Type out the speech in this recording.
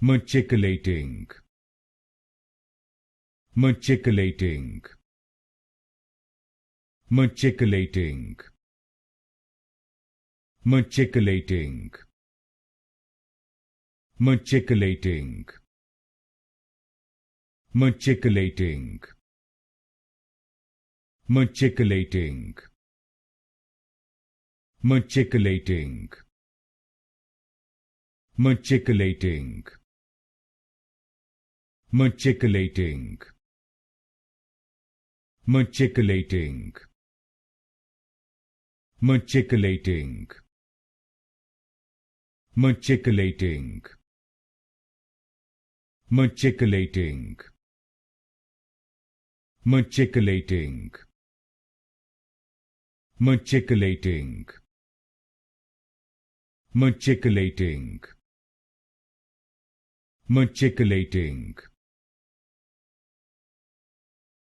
Machicolating. Machicolating. Machicolating. Machicolating. Machicolating. Machicolating. Machicolating. Machicolating. Machicolating. Machicolating. Machicolating. Machicolating. Machicolating. Machicolating. Machicolating. Machicolating. Machicolating. Machicolating.